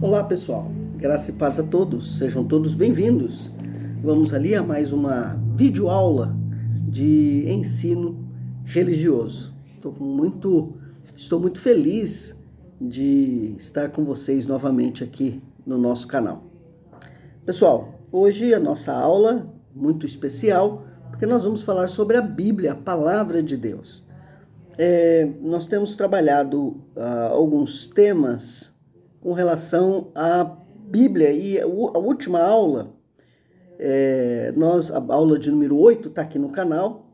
Olá pessoal, graça e paz a todos, sejam todos bem-vindos. Vamos ali a mais uma videoaula de ensino religioso. Estou muito feliz de estar com vocês novamente aqui no nosso canal. Pessoal, hoje a nossa aula muito especial, porque nós vamos falar sobre a Bíblia, a Palavra de Deus. Nós temos trabalhado alguns temas com relação à Bíblia e a última aula, a aula de número 8 está aqui no canal,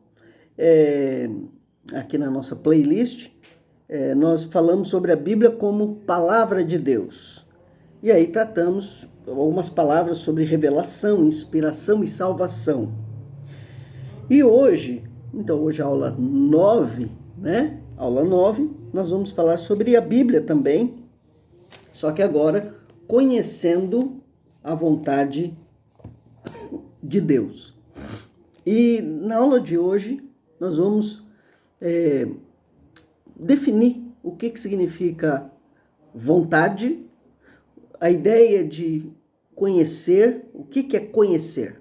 aqui na nossa playlist, nós falamos sobre a Bíblia como Palavra de Deus. E aí tratamos algumas palavras sobre revelação, inspiração e salvação. E hoje a aula 9, né? Aula 9, nós vamos falar sobre a Bíblia também, só que agora conhecendo a vontade de Deus. E na aula de hoje nós vamos definir o que significa vontade, a ideia de conhecer, o que é conhecer,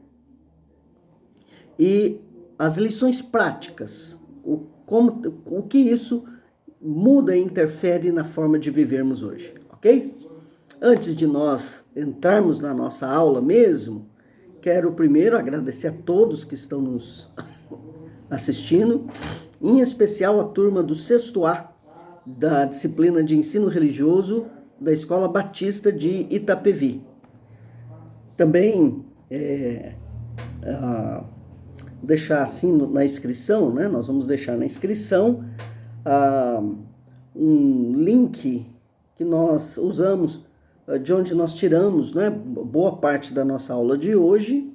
e as lições práticas, o que isso muda e interfere na forma de vivermos hoje, ok? Antes de nós entrarmos na nossa aula mesmo, quero primeiro agradecer a todos que estão nos assistindo, em especial a turma do 6º A da disciplina de ensino religioso da Escola Batista de Itapevi. Também deixar assim na inscrição, né? Nós vamos deixar na inscrição um link que nós usamos, de onde nós tiramos, né, boa parte da nossa aula de hoje,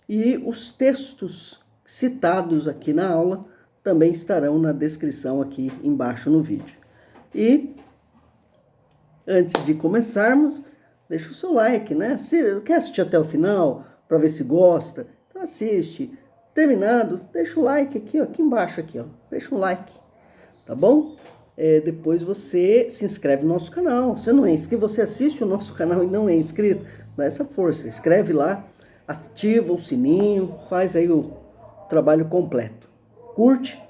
e os textos citados aqui na aula também estarão na descrição aqui embaixo no vídeo. E antes de começarmos, deixa o seu like, né? Se quer assistir até o final para ver se gosta, então assiste. Terminado, deixa o like aqui, ó, aqui embaixo, aqui, ó. Deixa um like, tá bom? Depois você se inscreve no nosso canal. Você não é inscrito, você assiste o nosso canal e não é inscrito, dá essa força. Escreve lá, ativa o sininho, faz aí o trabalho completo. Curte,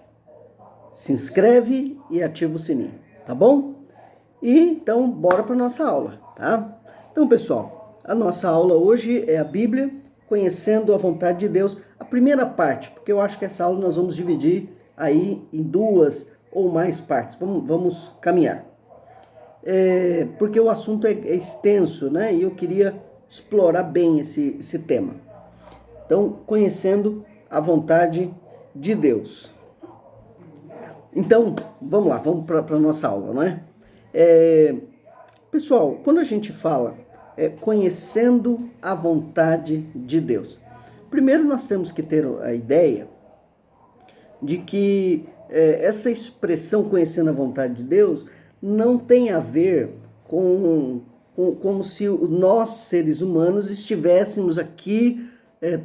se inscreve e ativa o sininho, tá bom? E então, bora para nossa aula, tá? Então, pessoal, a nossa aula hoje é a Bíblia, conhecendo a vontade de Deus. A primeira parte, porque eu acho que essa aula nós vamos dividir aí em 2 ou mais partes. Vamos caminhar. Porque o assunto é extenso, né? E eu queria explorar bem esse tema. Então, conhecendo a vontade de Deus. Então, vamos lá, vamos para a nossa aula, né? Pessoal, quando a gente fala conhecendo a vontade de Deus, primeiro nós temos que ter a ideia de que essa expressão conhecendo a vontade de Deus não tem a ver com como se nós, seres humanos, estivéssemos aqui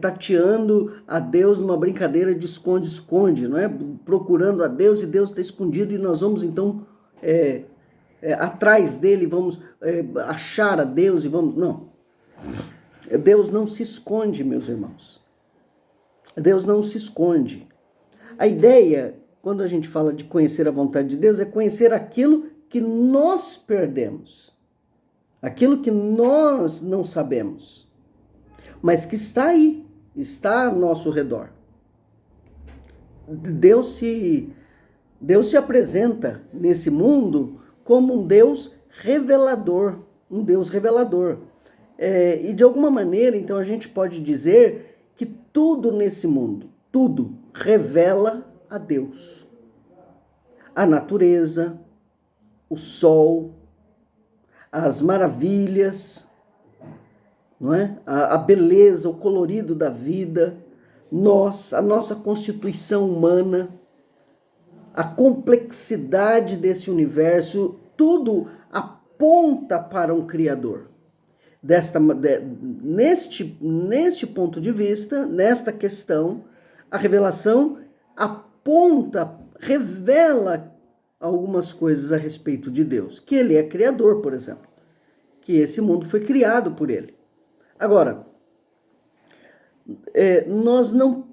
tateando a Deus numa brincadeira de esconde-esconde, não é? Procurando a Deus e Deus está escondido e nós vamos então atrás dele, vamos achar a Deus e vamos... Não. Deus não se esconde, meus irmãos. Deus não se esconde. A ideia, quando a gente fala de conhecer a vontade de Deus, é conhecer aquilo que nós perdemos. Aquilo que nós não sabemos. Mas que está aí, está ao nosso redor. Deus se apresenta nesse mundo como um Deus revelador, um Deus revelador. E de alguma maneira, então, a gente pode dizer que tudo nesse mundo, tudo revela a Deus. A natureza, o sol, as maravilhas, não é? A beleza, o colorido da vida, a nossa constituição humana, a complexidade desse universo, tudo aponta para um Criador. Neste ponto de vista, nesta questão, a revelação revela algumas coisas a respeito de Deus, que ele é criador, por exemplo. que esse mundo foi criado por ele. Agora, nós não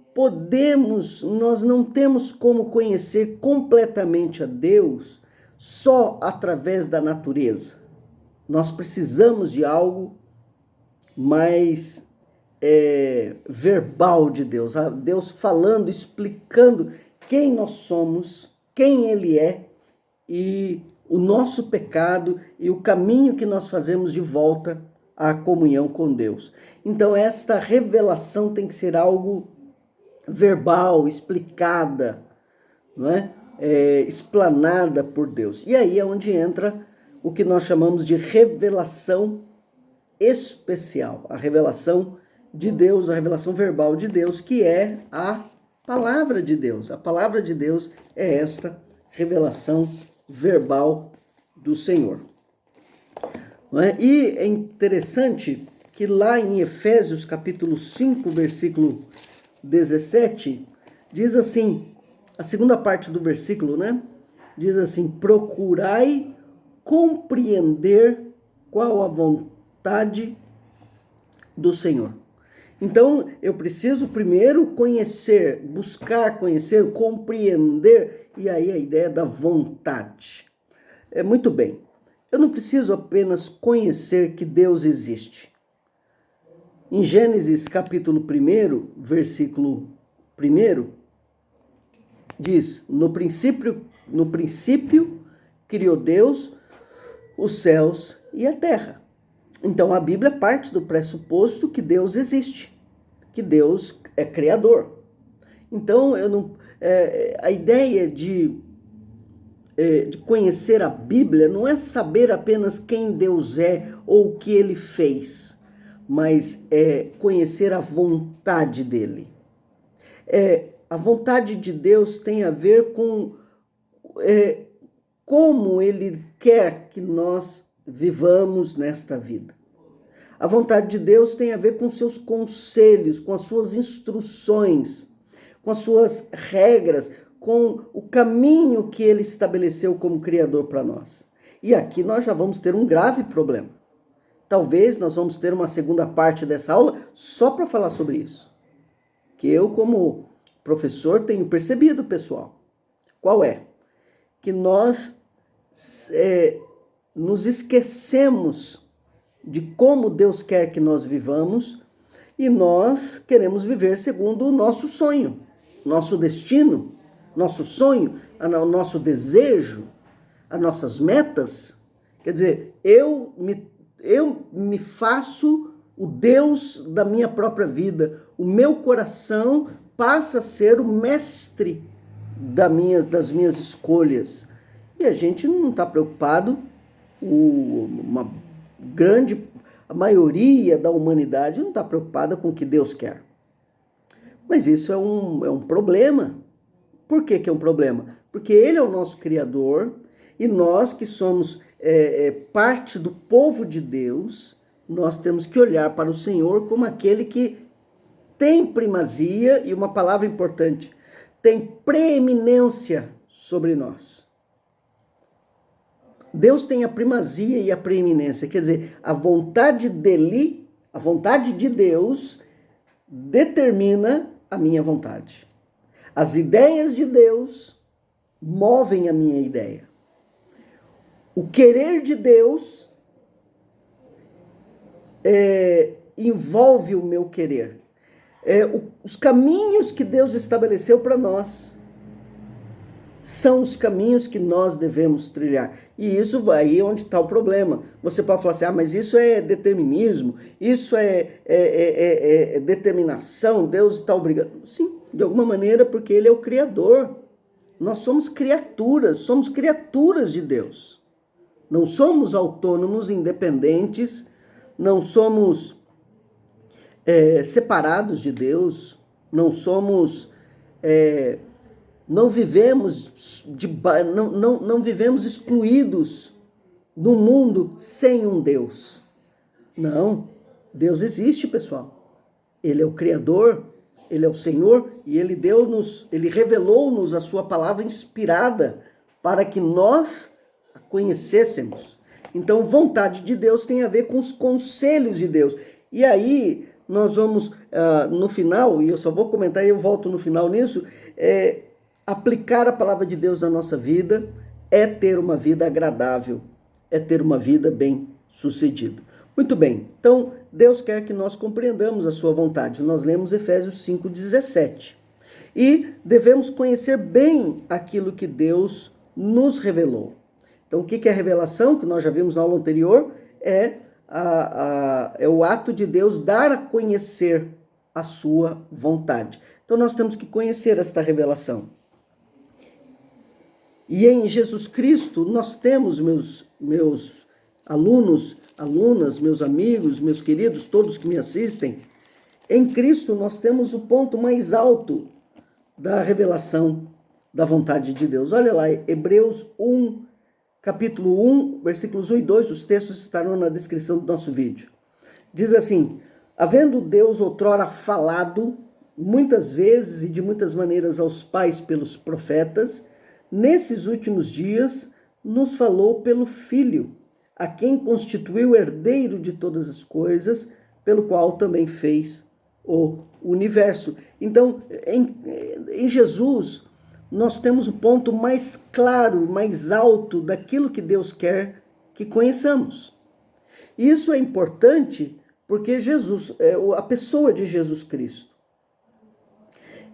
temos como conhecer completamente a Deus só através da natureza. Nós precisamos de algo mais verbal de Deus. Deus falando, explicando quem nós somos, quem Ele é e o nosso pecado e o caminho que nós fazemos de volta à comunhão com Deus. Então esta revelação tem que ser algo verbal, explicada, não é? Explanada por Deus. E aí é onde entra o que nós chamamos de revelação especial, a revelação de Deus, a revelação verbal de Deus, que é a palavra de Deus. A palavra de Deus é esta revelação verbal do Senhor. Não é? E é interessante que lá em Efésios capítulo 5, versículo 17, diz assim, a segunda parte do versículo, né? Diz assim: procurai compreender qual a vontade do Senhor. Então, eu preciso primeiro conhecer, buscar conhecer, compreender, e aí a ideia da vontade. Muito bem, eu não preciso apenas conhecer que Deus existe. Em Gênesis capítulo 1, versículo 1, diz: no princípio criou Deus os céus e a terra. Então a Bíblia parte do pressuposto que Deus existe, que Deus é criador. Então a ideia de conhecer a Bíblia não é saber apenas quem Deus é ou o que Ele fez, mas é conhecer a vontade dEle. A vontade de Deus tem a ver com como Ele quer que nós vivamos nesta vida. A vontade de Deus tem a ver com seus conselhos, com as suas instruções, com as suas regras, com o caminho que Ele estabeleceu como Criador para nós. E aqui nós já vamos ter um grave problema. Talvez nós vamos ter uma segunda parte dessa aula só para falar sobre isso. Que eu, como professor, tenho percebido, pessoal. Qual é? Que nós nos esquecemos de como Deus quer que nós vivamos e nós queremos viver segundo o nosso sonho, nosso destino, nosso sonho, nosso desejo, as nossas metas. Quer dizer, eu me faço o Deus da minha própria vida. O meu coração passa a ser o mestre das minhas escolhas. E a gente não está preocupado, a maioria da humanidade não está preocupada com o que Deus quer. Mas isso é um problema. Por que é um problema? Porque Ele é o nosso Criador e nós que somos parte do povo de Deus, nós temos que olhar para o Senhor como aquele que tem primazia e uma palavra importante, tem preeminência sobre nós. Deus tem a primazia e a preeminência, quer dizer, a vontade dele, a vontade de Deus determina a minha vontade. As ideias de Deus movem a minha ideia. O querer de Deus envolve o meu querer. Os caminhos que Deus estabeleceu para nós são os caminhos que nós devemos trilhar. E isso aí é onde está o problema. Você pode falar assim, mas isso é determinismo, isso é determinação, Deus está obrigando. Sim, de alguma maneira, porque Ele é o Criador. Nós somos criaturas de Deus. Não somos autônomos, independentes, não somos separados de Deus, não somos... Não vivemos excluídos no mundo sem um Deus. Não, Deus existe, pessoal. Ele é o Criador, Ele é o Senhor e Ele revelou-nos a sua palavra inspirada para que nós a conhecêssemos. Então, vontade de Deus tem a ver com os conselhos de Deus. E aí, nós vamos, no final, e eu só vou comentar e eu volto no final nisso, aplicar a palavra de Deus na nossa vida é ter uma vida agradável, é ter uma vida bem-sucedida. Muito bem, então Deus quer que nós compreendamos a sua vontade. Nós lemos Efésios 5,17. E devemos conhecer bem aquilo que Deus nos revelou. Então, o que é a revelação? Que nós já vimos na aula anterior, é o ato de Deus dar a conhecer a sua vontade. Então, nós temos que conhecer esta revelação. E em Jesus Cristo, nós temos, meus alunos, alunas, meus amigos, meus queridos, todos que me assistem, em Cristo nós temos o ponto mais alto da revelação da vontade de Deus. Olha lá, Hebreus 1, capítulo 1, versículos 1 e 2, os textos estarão na descrição do nosso vídeo. Diz assim: havendo Deus outrora falado muitas vezes e de muitas maneiras aos pais pelos profetas, nesses últimos dias nos falou pelo Filho, a quem constituiu herdeiro de todas as coisas, pelo qual também fez o universo. Então, em Jesus, nós temos o ponto mais claro, mais alto daquilo que Deus quer que conheçamos. E isso é importante porque Jesus, a pessoa de Jesus Cristo,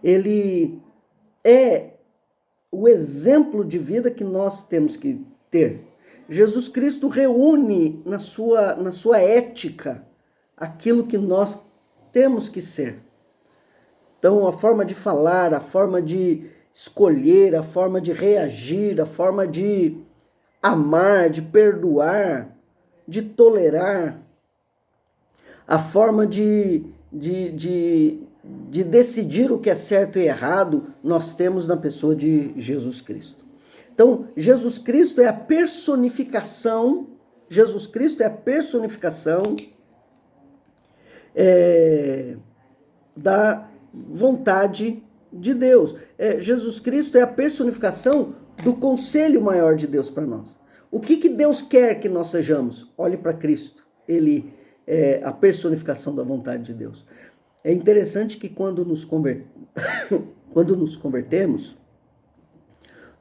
ele é o exemplo de vida que nós temos que ter. Jesus Cristo reúne na sua ética aquilo que nós temos que ser. Então, a forma de falar, a forma de escolher, a forma de reagir, a forma de amar, de perdoar, de tolerar, a forma de decidir o que é certo e errado, nós temos na pessoa de Jesus Cristo. Então, Jesus Cristo é a personificação, da vontade de Deus. Jesus Cristo é a personificação do conselho maior de Deus para nós. O que Deus quer que nós sejamos? Olhe para Cristo. Ele é a personificação da vontade de Deus. É interessante que quando nos convertemos,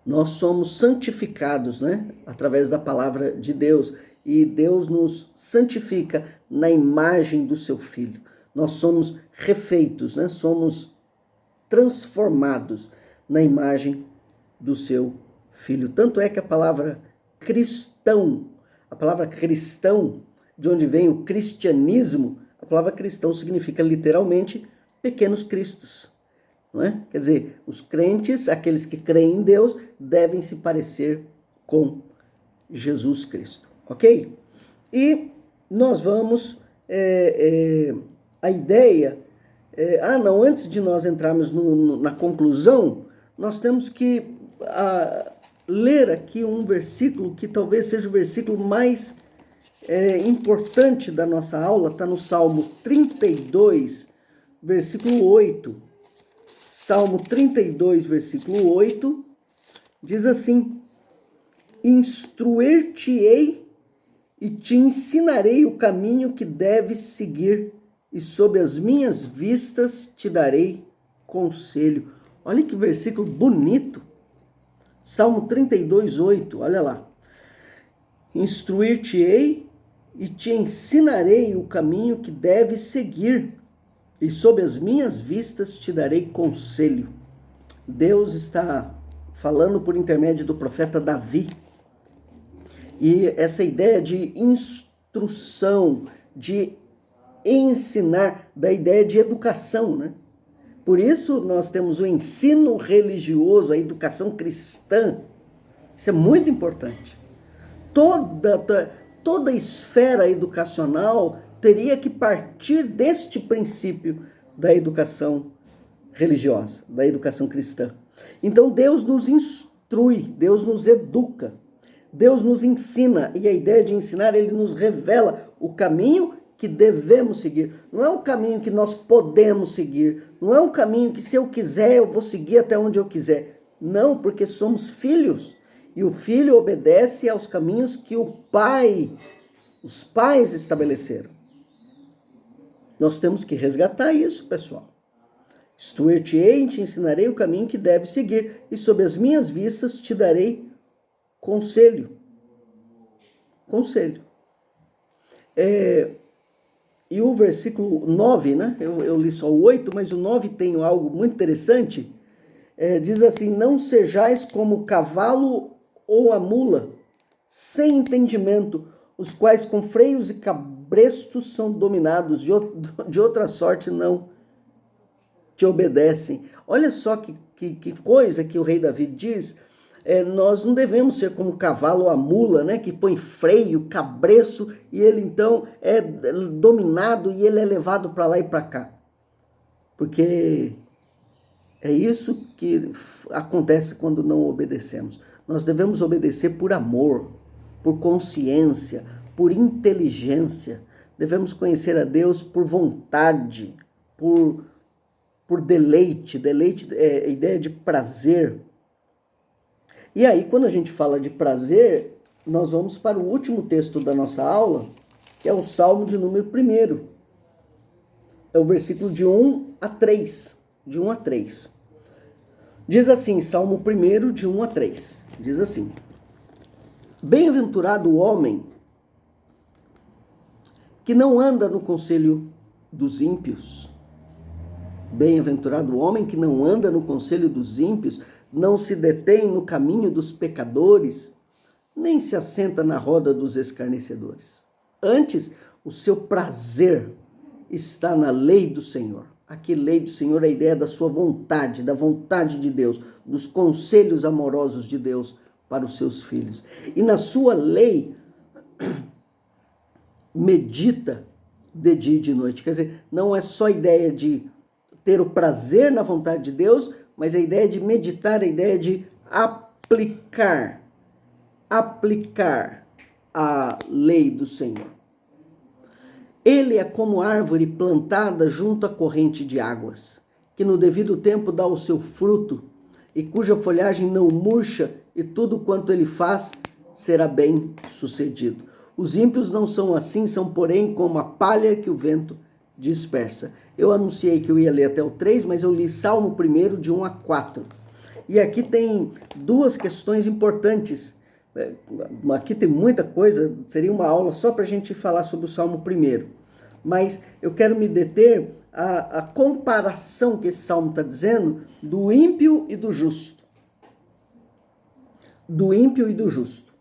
nós somos santificados, né? Através da palavra de Deus. E Deus nos santifica na imagem do seu Filho. Nós somos refeitos, né? Somos transformados na imagem do seu Filho. Tanto é que a palavra cristão, de onde vem o cristianismo, a palavra cristão significa literalmente pequenos cristos. Não é? Quer dizer, os crentes, aqueles que creem em Deus, devem se parecer com Jesus Cristo. Ok? E nós vamos... a ideia... antes de nós entrarmos na conclusão, nós temos que ler aqui um versículo que talvez seja o versículo mais importante da nossa aula. Está no Salmo 32, versículo 8. Salmo 32, versículo 8, diz assim: instruir-te-ei e te ensinarei o caminho que deves seguir, e sob as minhas vistas te darei conselho. Olha que versículo bonito. Salmo 32, 8, olha lá. Instruir-te-ei e te ensinarei o caminho que deves seguir, e sob as minhas vistas te darei conselho. Deus está falando por intermédio do profeta Davi. E essa ideia de instrução, de ensinar, da ideia de educação, né? Por isso nós temos o ensino religioso, a educação cristã. Isso é muito importante. Toda a esfera educacional teria que partir deste princípio da educação religiosa, da educação cristã. Então Deus nos instrui, Deus nos educa, Deus nos ensina, e a ideia de ensinar, ele nos revela o caminho que devemos seguir. Não é um caminho que nós podemos seguir, não é um caminho que se eu quiser eu vou seguir até onde eu quiser. Não, porque somos filhos e o filho obedece aos caminhos que os pais estabeleceram. Nós temos que resgatar isso, pessoal. Instruir-te-ei e te ensinarei o caminho que deves seguir, e sob as minhas vistas te darei conselho. Conselho. E o versículo 9, né? Eu li só o 8, mas o 9 tem algo muito interessante. Diz assim: não sejais como o cavalo ou a mula, sem entendimento, os quais com freios e cabrestos são dominados, de outra sorte não te obedecem. Olha só que coisa que o rei Davi diz. Nós não devemos ser como o cavalo ou a mula, né, que põe freio, cabresto, e ele então é dominado e ele é levado para lá e para cá. Porque é isso que acontece quando não obedecemos. Nós devemos obedecer por amor, por consciência, por inteligência. Devemos conhecer a Deus por vontade, por deleite. Deleite é a ideia de prazer. E aí, quando a gente fala de prazer, nós vamos para o último texto da nossa aula, que é o Salmo de número 1. É o versículo de 1 a 3. De 1 a 3. Diz assim, Salmo 1, de 1 a 3. Diz assim: bem-aventurado o homem que não anda no conselho dos ímpios. Bem-aventurado o homem que não anda no conselho dos ímpios, não se detém no caminho dos pecadores, nem se assenta na roda dos escarnecedores. Antes, o seu prazer está na lei do Senhor. Aqui, lei do Senhor é a ideia da sua vontade, da vontade de Deus, dos conselhos amorosos de Deus para os seus filhos. E na sua lei, medita de dia e de noite. Quer dizer, não é só a ideia de ter o prazer na vontade de Deus, mas a ideia de meditar, a ideia de aplicar a lei do Senhor. Ele é como árvore plantada junto à corrente de águas, que no devido tempo dá o seu fruto, e cuja folhagem não murcha, e tudo quanto ele faz será bem sucedido. Os ímpios não são assim, são porém como a palha que o vento dispersa. Eu anunciei que eu ia ler até o 3, mas eu li Salmo 1, de 1 a 4. E aqui tem duas questões importantes. Aqui tem muita coisa, seria uma aula só para a gente falar sobre o Salmo 1. Mas eu quero me deter à comparação que esse Salmo está dizendo do ímpio e do justo. Do ímpio e do justo.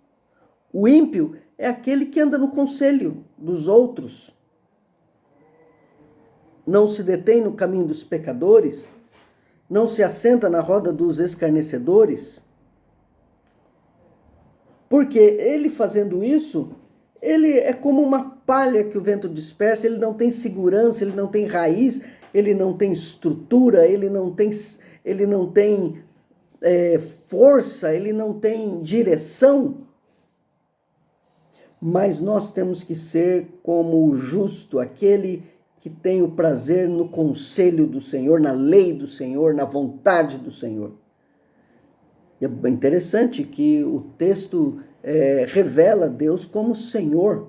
O ímpio é aquele que anda no conselho dos outros, não se detém no caminho dos pecadores, não se assenta na roda dos escarnecedores, porque ele fazendo isso, ele é como uma palha que o vento dispersa, ele não tem segurança, ele não tem raiz, ele não tem estrutura, ele não tem força, ele não tem direção. Mas nós temos que ser como o justo, aquele que tem o prazer no conselho do Senhor, na lei do Senhor, na vontade do Senhor. E é interessante que o texto revela Deus como Senhor.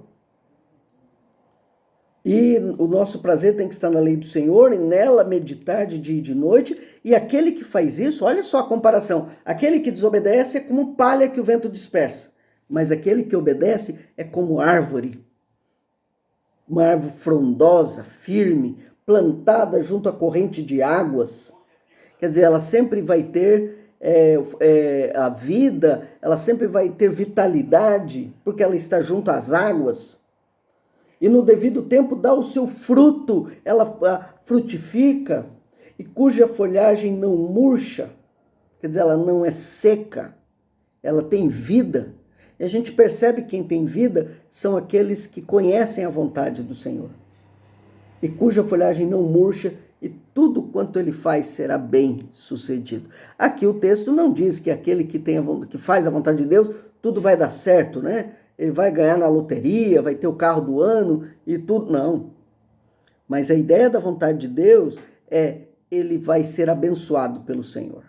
E o nosso prazer tem que estar na lei do Senhor, e nela meditar de dia e de noite. E aquele que faz isso, olha só a comparação, aquele que desobedece é como palha que o vento dispersa. Mas aquele que obedece é como árvore, uma árvore frondosa, firme, plantada junto à corrente de águas. Quer dizer, ela sempre vai ter a vida, ela sempre vai ter vitalidade, porque ela está junto às águas. E no devido tempo dá o seu fruto, ela frutifica, e cuja folhagem não murcha, quer dizer, ela não é seca, ela tem vida. E a gente percebe que quem tem vida são aqueles que conhecem a vontade do Senhor. E cuja folhagem não murcha, e tudo quanto ele faz será bem sucedido. Aqui o texto não diz que aquele que faz a vontade de Deus, tudo vai dar certo, né? Ele vai ganhar na loteria, vai ter o carro do ano e tudo. Não. Mas a ideia da vontade de Deus é ele vai ser abençoado pelo Senhor.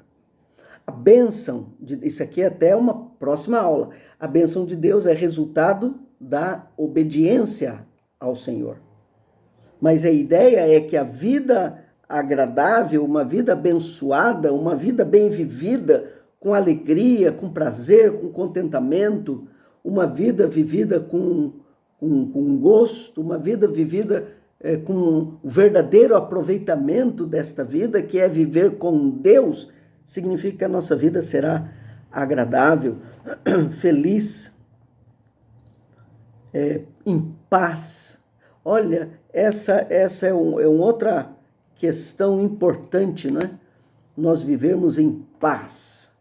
A bênção, isso aqui é até uma próxima aula, a bênção de Deus é resultado da obediência ao Senhor. Mas a ideia é que a vida agradável, uma vida abençoada, uma vida bem vivida, com alegria, com prazer, com contentamento, uma vida vivida com gosto, uma vida vivida com o verdadeiro aproveitamento desta vida, que é viver com Deus, significa que a nossa vida será agradável, feliz, em paz. Olha, essa é uma outra questão importante, não é? Nós vivemos em paz.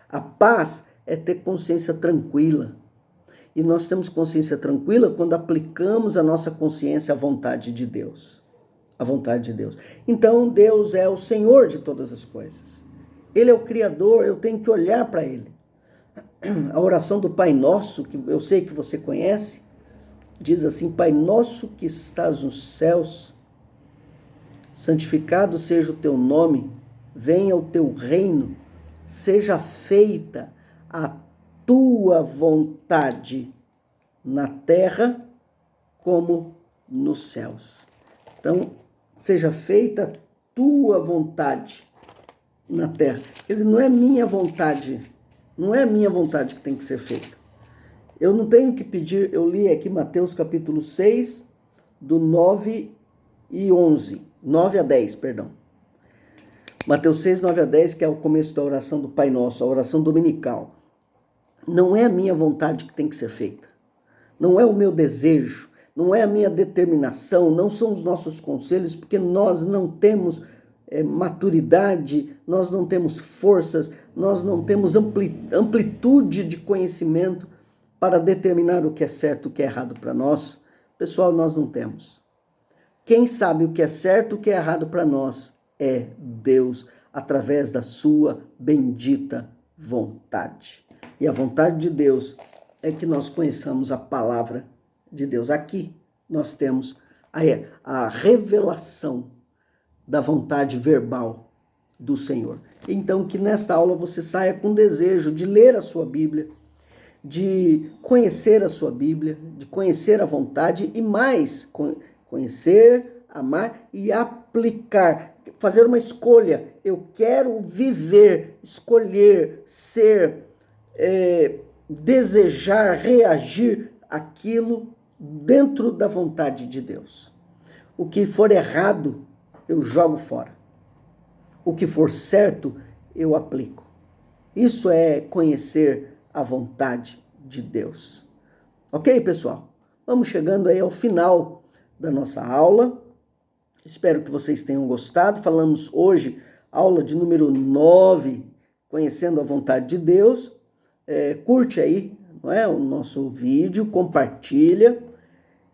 A paz é ter consciência tranquila. E nós temos consciência tranquila quando aplicamos a nossa consciência à vontade de Deus. A vontade de Deus. Então, Deus é o Senhor de todas as coisas. Ele é o Criador, eu tenho que olhar para Ele. A oração do Pai Nosso, que eu sei que você conhece, diz assim: Pai Nosso que estás nos céus, santificado seja o teu nome, venha o teu reino, seja feita a tua vontade na terra como nos céus. Então, seja feita a tua vontade na terra. Quer dizer, não é minha vontade que tem que ser feita. Eu não tenho que pedir, eu li aqui Mateus capítulo 6, do 9 a 10, perdão. Mateus 6, 9 a 10, que é o começo da oração do Pai Nosso, a oração dominical. Não é a minha vontade que tem que ser feita. Não é o meu desejo, não é a minha determinação, não são os nossos conselhos, porque nós não temos maturidade, nós não temos forças, nós não temos amplitude de conhecimento para determinar o que é certo e o que é errado para nós. Pessoal, nós não temos. Quem sabe o que é certo e o que é errado para nós é Deus, através da sua bendita vontade. E a vontade de Deus é que nós conheçamos a palavra de Deus. Aqui nós temos a revelação da vontade verbal do Senhor. Então, que nesta aula você saia com desejo de ler a sua Bíblia, de conhecer a sua Bíblia, de conhecer a vontade e mais, conhecer, amar e aplicar, fazer uma escolha. Eu quero viver, escolher, ser, desejar, reagir aquilo dentro da vontade de Deus. O que for errado, eu jogo fora. O que for certo, eu aplico. Isso é conhecer a vontade de Deus. Ok, pessoal? Vamos chegando aí ao final da nossa aula. Espero que vocês tenham gostado. Falamos hoje, aula de número 9, conhecendo a vontade de Deus. Curte aí, não é, o nosso vídeo, compartilha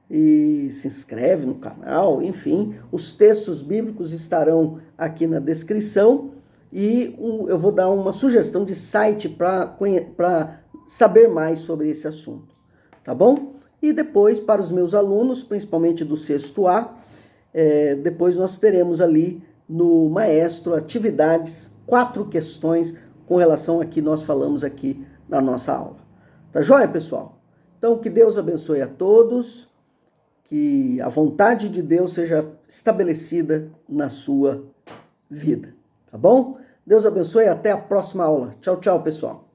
e se inscreve no canal, enfim. Os textos bíblicos estarão aqui na descrição e eu vou dar uma sugestão de site para saber mais sobre esse assunto, tá bom? E depois, para os meus alunos, principalmente do 6º A, depois nós teremos ali no Maestro atividades, 4 questões com relação a que nós falamos aqui na nossa aula. Tá joia, pessoal? Então, que Deus abençoe a todos, que a vontade de Deus seja estabelecida na sua vida, tá bom? Deus abençoe e até a próxima aula. Tchau, tchau, pessoal.